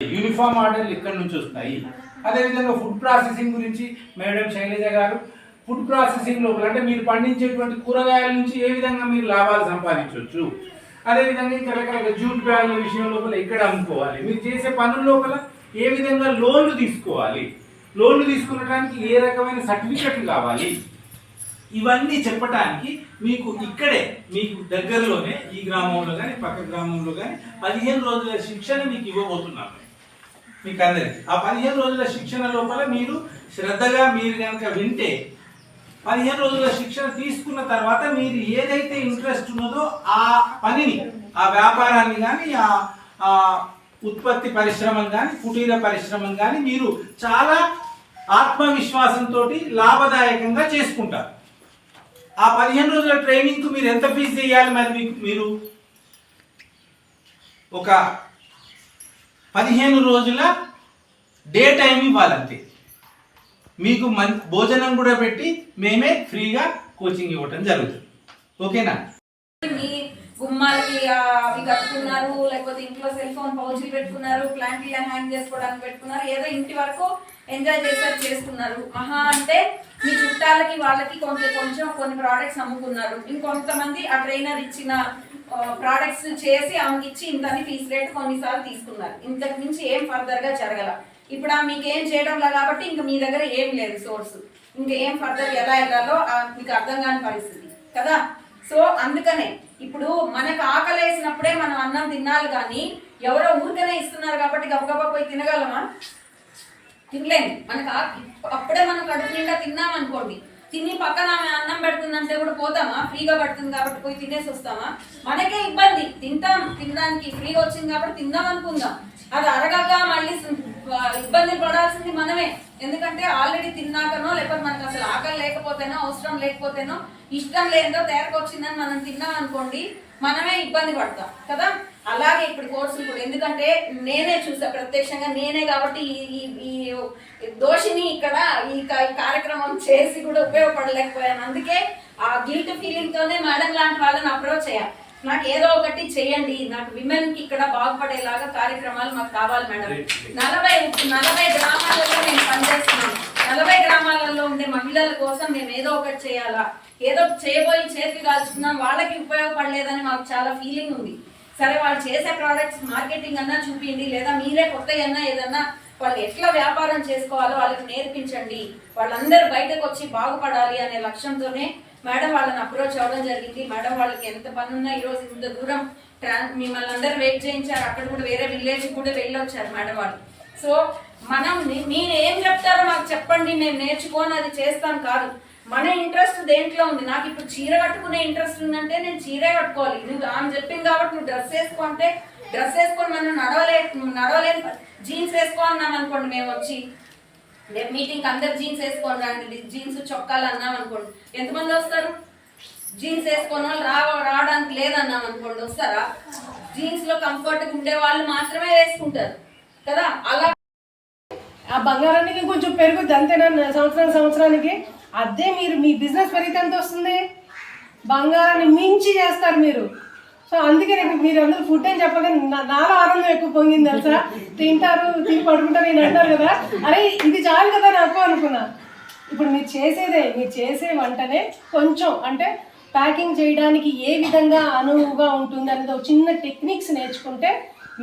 Uniform ఆర్డర్లు ఇక్కడ నుంచి వస్తాయి. అదేవిధంగా ఫుడ్ ప్రాసెసింగ్ గురించి మేడం శైలజ గారు ఫుడ్ ప్రాసెసింగ్ లోపల అంటే మీరు పండించేటువంటి కూరగాయల నుంచి ఏ విధంగా మీరు లాభాలు సంపాదించవచ్చు, అదేవిధంగా ఇంకా రకరకాల జూట్ బ్యాగుల విషయం లోపల ఎక్కడ అమ్ముకోవాలి, మీరు చేసే పనుల లోపల ఏ విధంగా లోన్లు తీసుకోవాలి, లోన్లు తీసుకునడానికి ఏ రకమైన సర్టిఫికెట్లు కావాలి, ఇవన్నీ చెప్పడానికి మీకు ఇక్కడే మీకు దగ్గరలోనే ఈ గ్రామంలో కానీ పక్క గ్రామంలో కానీ 15 రోజుల శిక్షణ మీకు ఇవ్వబోతున్నాను మీకు అందరికి. ఆ 15 రోజుల శిక్షణ లోపల మీరు శ్రద్ధగా మీరు కనుక వింటే 15 రోజుల శిక్షణ తీసుకున్న తర్వాత మీరు ఏదైతే ఇంట్రెస్ట్ ఉన్నదో ఆ పనిని, ఆ వ్యాపారాన్ని కానీ ఆ ఉత్పత్తి పరిశ్రమను కానీ కుటీర పరిశ్రమను కానీ మీరు చాలా ఆత్మవిశ్వాసంతో లాభదాయకంగా చేసుకుంటారు. ఆ 15 రోజుల ట్రైనింగ్కు మీరు ఎంత ఫీజు చేయాలి? మరి మీరు ఒక 15 రోజుల డే టైం ఇవ్వాలంతే. మీకు భోజనం కూడా పెట్టి మేమే ఫ్రీగా కోచింగ్ ఇవ్వటం జరుగుతుంది. ఓకేనా? మీ గుమ్మాలకి అవి కట్టుకున్నారు, లేకపోతే ఇంట్లో సెల్ ఫోన్ పౌచులు పెట్టుకున్నారు, ప్లాంట్లు హ్యాంగ్ చేసుకోవడానికి పెట్టుకున్నారు, ఏదో ఇంటి వరకు ఎంజాయ్ చేసారు చేసుకున్నారు. మహా అంటే మీ చుట్టాలకి వాళ్ళకి కొంచెం కొన్ని ప్రోడక్ట్స్ అమ్ముకున్నారు. ఇంకొంతమంది ఆ ట్రైనర్ ఇచ్చిన ప్రోడక్ట్స్ చేసి ఆమెకి ఇచ్చి ఇంతని ఫీస్ రేట్ కొన్నిసార్లు తీసుకున్నారు. ఇంతకు మించి ఏం ఫర్దర్ గా జరగల. ఇప్పుడు మీకు ఏం చేయడం లేదు కాబట్టి ఇంకా మీ దగ్గర ఏం లేదు సోర్స్, ఇంకా ఏం ఫర్దర్ ఎలా వెళ్ళాలో మీకు అర్థం కాని పరిస్థితి కదా. సో అందుకనే ఇప్పుడు మనకు ఆకలి వేసినప్పుడే మనం అన్నం తినాలి, కానీ ఎవరో ఊరికనే ఇస్తున్నారు కాబట్టి గబగబా పోయి తినగలమా? తినలేము. మనకు అప్పుడే మనం కడుపు నిండా తిన్నాం అనుకోండి, తిని పక్కన ఆమె అన్నం పెడుతుందంటే కూడా పోతామా? ఫ్రీగా పడుతుంది కాబట్టి పోయి తినేసి వస్తామా? మనకే ఇబ్బంది. తినడానికి ఫ్రీగా వచ్చింది కాబట్టి తిందాం అనుకుందాం, అది అరగక మళ్ళీ ఇబ్బందులు పడాల్సింది మనమే. ఎందుకంటే ఆల్రెడీ తిన్నాకనో లేకపోతే మనకు అసలు ఆకలి లేకపోతేనో అవసరం లేకపోతేనో ఇష్టం లేదో తేరకొచ్చిందని మనం తిన్నాం అనుకోండి, మనమే ఇబ్బంది పడతాం కదా. అలాగే ఇప్పుడు కోర్సులు కూడా, ఎందుకంటే నేనే చూసా ప్రత్యక్షంగా, నేనే కాబట్టి ఈ దోషిని ఇక్కడ ఈ కార్యక్రమం చేసి కూడా ఉపయోగపడలేకపోయాను. అందుకే ఆ గిల్ట్ ఫీలింగ్ తోనే మేడం లాంటి వాళ్ళని అప్రోచ్ చేయాలి. నాకు ఏదో ఒకటి చెయ్యండి, నాకు విమెన్ కి ఇక్కడ బాగుపడేలాగా కార్యక్రమాలు మాకు కావాలి మేడం. 40 గ్రామాలలో నేను పనిచేస్తున్నాను. 40 గ్రామాలలో ఉండే మహిళల కోసం మేము ఏదో ఒకటి చేయాలా, ఏదో చేయబోయి చేతికి కాల్చుకున్నాం, వాళ్ళకి ఉపయోగపడలేదని మాకు చాలా ఫీలింగ్ ఉంది. సరే, వాళ్ళు చేసే ప్రోడక్ట్స్ మార్కెటింగ్ అన్నా చూపించండి, లేదా మీరే కొత్త అన్నా ఏదన్నా వాళ్ళు ఎట్లా వ్యాపారం చేసుకోవాలో వాళ్ళకి నేర్పించండి. వాళ్ళందరూ బయటకు వచ్చి బాగుపడాలి అనే లక్ష్యంతోనే మేడం వాళ్ళని అప్రోచ్ అవ్వడం జరిగింది. మేడం వాళ్ళకి ఎంత పని ఉన్నా ఈరోజు ఇంత దూరం మిమ్మల్ని అందరూ వెయిట్ చేయించారు. అక్కడ కూడా వేరే విలేజ్ కూడా వెళ్ళొచ్చారు మేడం వాళ్ళు. సో మనం మీరు ఏం చెప్తారో మాకు చెప్పండి, మేము నేర్చుకొని అది చేస్తాం కాదు. మన ఇంట్రెస్ట్ దేంట్లో ఉంది? నాకు ఇప్పుడు చీర కట్టుకునే ఇంట్రెస్ట్ ఉందంటే నేను చీరే కట్టుకోవాలి. నువ్వు ఆమె చెప్పింది కాబట్టి నువ్వు డ్రెస్ వేసుకుంటే డ్రెస్ వేసుకొని మనం నడవలేని జీన్స్ వేసుకోవాలన్నాం అనుకోండి, మేము వచ్చి రేపు మీటింగ్ అందరు జీన్స్ వేసుకోండి రండి, జీన్స్ చొక్కాలు అన్నాం అనుకోండి, ఎంతమంది వస్తారు? జీన్స్ వేసుకొని వాళ్ళు రావడానికి లేదన్నాం అనుకోండి, వస్తారా? జీన్స్ లో కంఫర్ట్ ఉండే వాళ్ళు మాత్రమే వేసుకుంటారు కదా. అలా ఆ బంగారానికి కొంచెం పెరుగుద్ది అంతేనా సంవత్సరానికి. అదే మీరు మీ బిజినెస్ పెరిగితే ఎంత వస్తుంది? బంగారాన్ని మించి చేస్తారు మీరు. సో అందుకే మీరు అందరూ ఫుడ్ అని చెప్పగా నాలో ఆనందం ఎక్కువ పొంగింది తెలుసా. తింటారు, తిని పడుకుంటారు నేను అంటారు కదా, అరే ఇది చాలు కదా నాకు అనుకున్నా. ఇప్పుడు మీరు చేసే వంటనే కొంచెం అంటే ప్యాకింగ్ చేయడానికి ఏ విధంగా అనువుగా ఉంటుంది అనేది ఒక చిన్న టెక్నిక్స్ నేర్చుకుంటే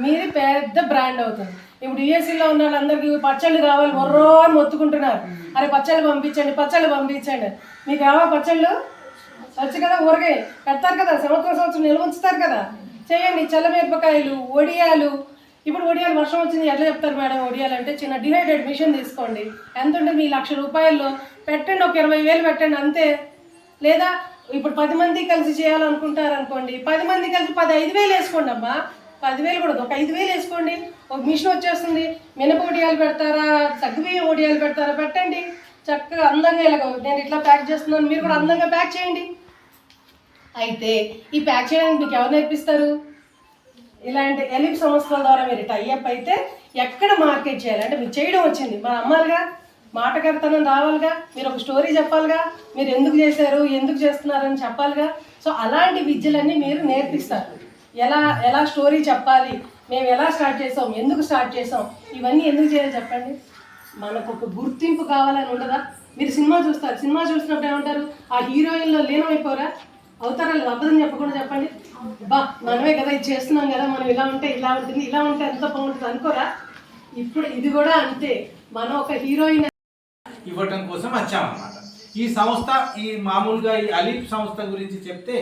మీరు పెద్ద బ్రాండ్ అవుతుంది. ఇప్పుడు యూఎస్ఏలో ఉన్న వాళ్ళందరికీ పచ్చళ్ళు కావాలి, మొర్రో అని మొత్తుకుంటున్నారు. అరే పచ్చళ్ళు పంపించండి. మీకు కావాలి పచ్చళ్ళు? వచ్చు కదా, ఊరగాయ పెడతారు కదా, సంవత్సరం నిల్వ ఉంచుతారు కదా, చేయండి. చల్లమిరపకాయలు, వడియాలు. ఇప్పుడు వడియాలు వర్షం వచ్చింది ఎట్లా చెప్తారు మేడం? వడియాలు అంటే చిన్న డిహైడ్రేట్ మిషన్ తీసుకోండి. ఎంత ఉంటుంది? మీ 1,00,000 రూపాయల్లో పెట్టండి, ఒక 20,000 పెట్టండి అంతే. లేదా ఇప్పుడు 10 మంది కలిసి చేయాలనుకుంటారు అనుకోండి, 10 మంది కలిసి 5,000 వేసుకోండి అమ్మా. 10,000 కూడా ఒక 5,000 వేసుకోండి, ఒక మిషన్ వచ్చేస్తుంది. మినప వడియాలు పెడతారా, సగ్గుబియ్యం వడియాలు పెడతారా, పెట్టండి. చక్కగా అందంగా ఇలా నేను ఇట్లా ప్యాక్ చేస్తున్నాను, మీరు కూడా అందంగా ప్యాక్ చేయండి. అయితే ఈ ప్యాక్ చేయడానికి మీకు ఎవరు నేర్పిస్తారు? ఇలాంటి ఎలిప్ సంస్థల ద్వారా మీరు టైఅప్ అయితే ఎక్కడ మార్కెట్ చేయాలి అంటే మీకు చేయడం వచ్చింది, మన అమ్మాలిగా మాటకర్తనం రావాలిగా, మీరు ఒక స్టోరీ చెప్పాలిగా, మీరు ఎందుకు చేశారు, ఎందుకు చేస్తున్నారని చెప్పాలిగా. సో అలాంటి విద్యలన్నీ మీరు నేర్పిస్తారు. ఎలా స్టోరీ చెప్పాలి, మేము ఎలా స్టార్ట్ చేసాం, ఎందుకు స్టార్ట్ చేసాం, ఇవన్నీ ఎందుకు చేయాలి చెప్పండి. మనకు ఒక గుర్తింపు కావాలని ఉండదా? మీరు సినిమా చూస్తారు, సినిమా చూసినప్పుడు ఏమంటారు, ఆ హీరోయిన్లో లీనమైపోరా? అవుతారా లేదు? అబద్ధం చెప్పకుండా చెప్పండి. బా మనమే కదా ఇది చేస్తున్నాం కదా, మనం ఇలా ఉంటే ఇలా ఉంటుంది, ఇలా ఉంటే ఎంత బాగుంటుంది అనుకోరా? ఇప్పుడు ఇది కూడా అంతే, మనం ఒక హీరోయిన్ ఇవ్వటం కోసం వచ్చామన్నమాట. ఈ సంస్థ ఈ మామూలుగా ఈ అలీప్ సంస్థ గురించి చెప్తే,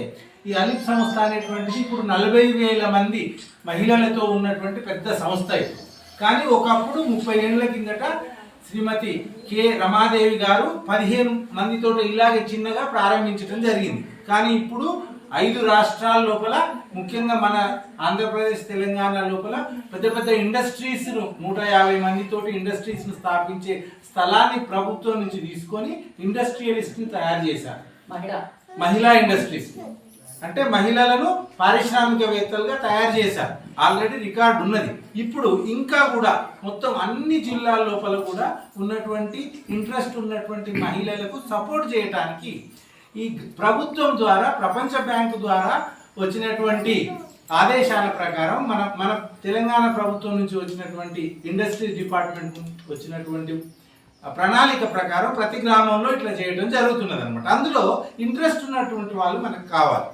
ఈ అలీప్ సంస్థ అనేటువంటిది ఇప్పుడు 40,000 మంది మహిళలతో ఉన్నటువంటి పెద్ద సంస్థ ఇది. కానీ ఒకప్పుడు 30 ఏళ్ల కిందట శ్రీమతి కె రమాదేవి గారు 15 మందితో ఇలాగే చిన్నగా ప్రారంభించడం జరిగింది. కానీ ఇప్పుడు 5 రాష్ట్రాల లోపల, ముఖ్యంగా మన ఆంధ్రప్రదేశ్ తెలంగాణ లోపల పెద్ద పెద్ద ఇండస్ట్రీస్ 150 మందితోటి ఇండస్ట్రీస్ స్థాపించే స్థలాన్ని ప్రభుత్వం నుంచి తీసుకొని ఇండస్ట్రియలిస్ట్ ని తయారు చేశారు. మహిళా ఇండస్ట్రీస్ అంటే మహిళలను పారిశ్రామికవేత్తలుగా తయారు చేశారు. ఆల్రెడీ రికార్డు ఉన్నది. ఇప్పుడు ఇంకా కూడా మొత్తం అన్ని జిల్లాల లోపల కూడా ఉన్నటువంటి ఇంట్రెస్ట్ ఉన్నటువంటి మహిళలకు సపోర్ట్ చేయడానికి ఈ ప్రభుత్వం ద్వారా, ప్రపంచ బ్యాంకు ద్వారా వచ్చినటువంటి ఆదేశాల ప్రకారం మన తెలంగాణ ప్రభుత్వం నుంచి వచ్చినటువంటి ఇండస్ట్రీస్ డిపార్ట్మెంట్ వచ్చినటువంటి ప్రణాళిక ప్రకారం ప్రతి గ్రామంలో ఇట్లా చేయడం జరుగుతున్నది అనమాట. అందులో ఇంట్రెస్ట్ ఉన్నటువంటి వాళ్ళు మనకు కావాలి.